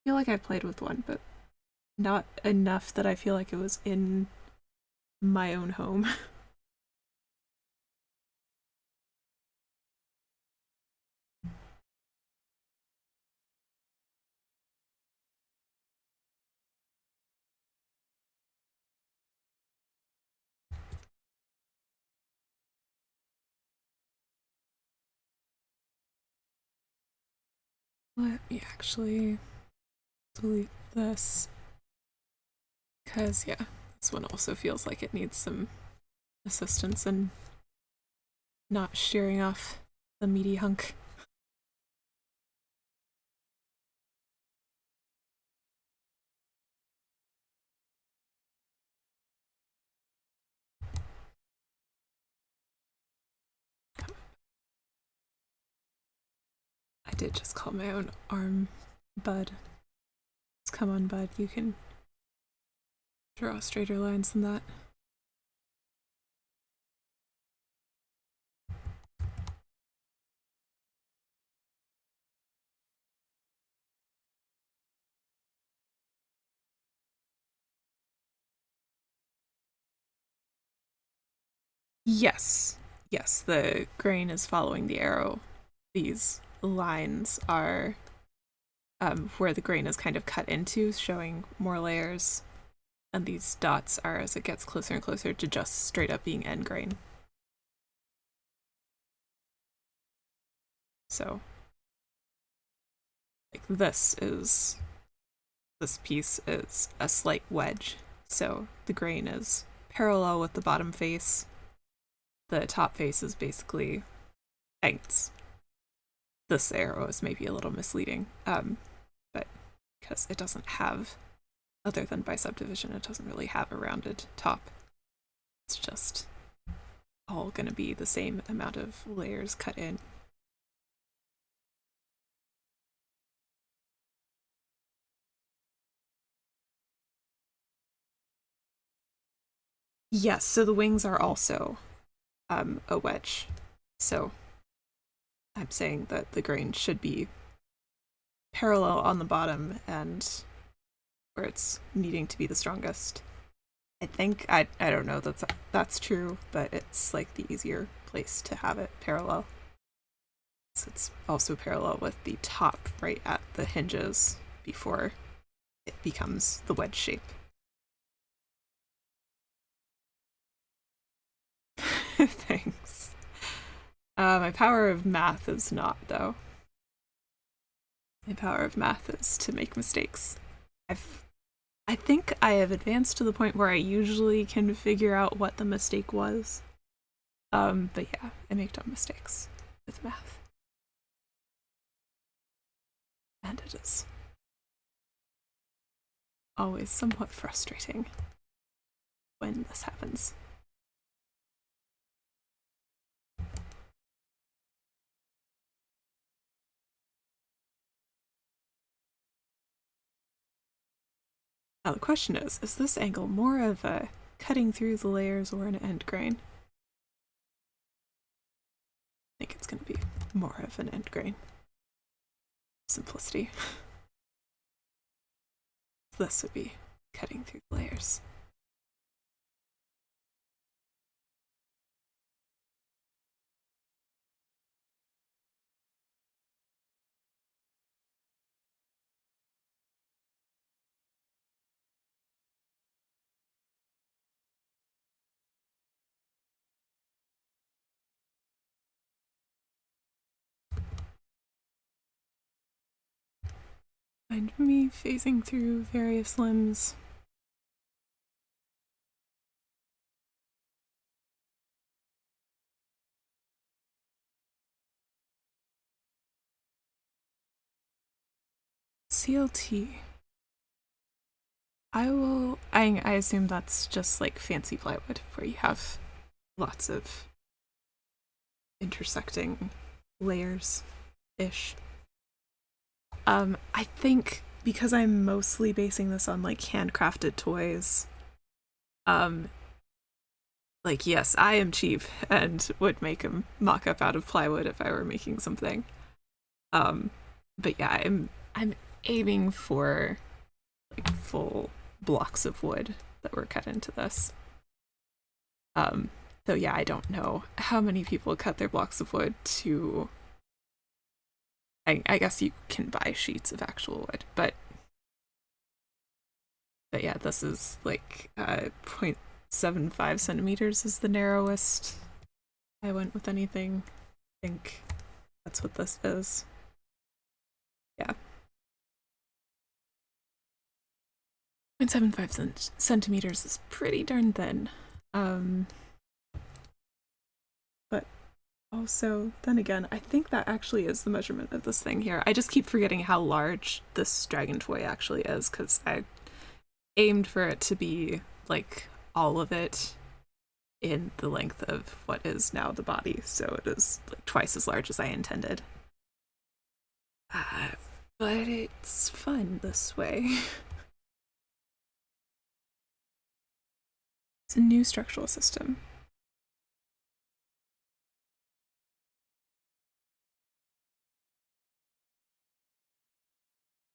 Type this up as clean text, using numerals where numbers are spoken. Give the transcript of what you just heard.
feel like I played with one, but not enough that I feel like it was in my own home. Let me actually delete this, because yeah, this one also feels like it needs some assistance in not shearing off the meaty hunk. I did just call my own arm Bud. Come on, Bud, you can draw straighter lines than that. Yes, yes, the grain is following the arrow. These lines are where the grain is kind of cut into, showing more layers, and these dots are as it gets closer and closer to just straight up being end grain. So, like this piece is a slight wedge, so the grain is parallel with the bottom face. The top face is basically ends. This arrow is maybe a little misleading, but because it doesn't have, other than by subdivision, it doesn't really have a rounded top. It's just all going to be the same amount of layers cut in. Yes, so the wings are also a wedge. So I'm saying that the grain should be parallel on the bottom and where it's needing to be the strongest. I think I don't know that's true, but it's like the easier place to have it parallel. So it's also parallel with the top right at the hinges before it becomes the wedge shape. Thanks. My power of math is not, though. My power of math is to make mistakes. I think I have advanced to the point where I usually can figure out what the mistake was. But yeah, I make dumb mistakes with math. And it is always somewhat frustrating when this happens. Now the question is this angle more of a cutting through the layers or an end grain? I think it's going to be more of an end grain. Simplicity. This would be cutting through the layers. Find me phasing through various limbs. CLT. I assume that's just like fancy plywood where you have lots of intersecting layers ish. I think because I'm mostly basing this on like handcrafted toys, um, like yes, I am cheap and would make a mock-up out of plywood if I were making something. Um, but yeah, I'm aiming for like full blocks of wood that were cut into this. Though yeah, I don't know how many people cut their blocks of wood to. I guess you can buy sheets of actual wood, but yeah, this is like 0.75 centimeters is the narrowest I went with anything. I think that's what this is. Yeah. 0.75 centimeters is pretty darn thin. But also, then again, I think that actually is the measurement of this thing here. I just keep forgetting how large this dragon toy actually is because I aimed for it to be like all of it in the length of what is now the body, so it is like twice as large as I intended. But it's fun this way. It's a new structural system.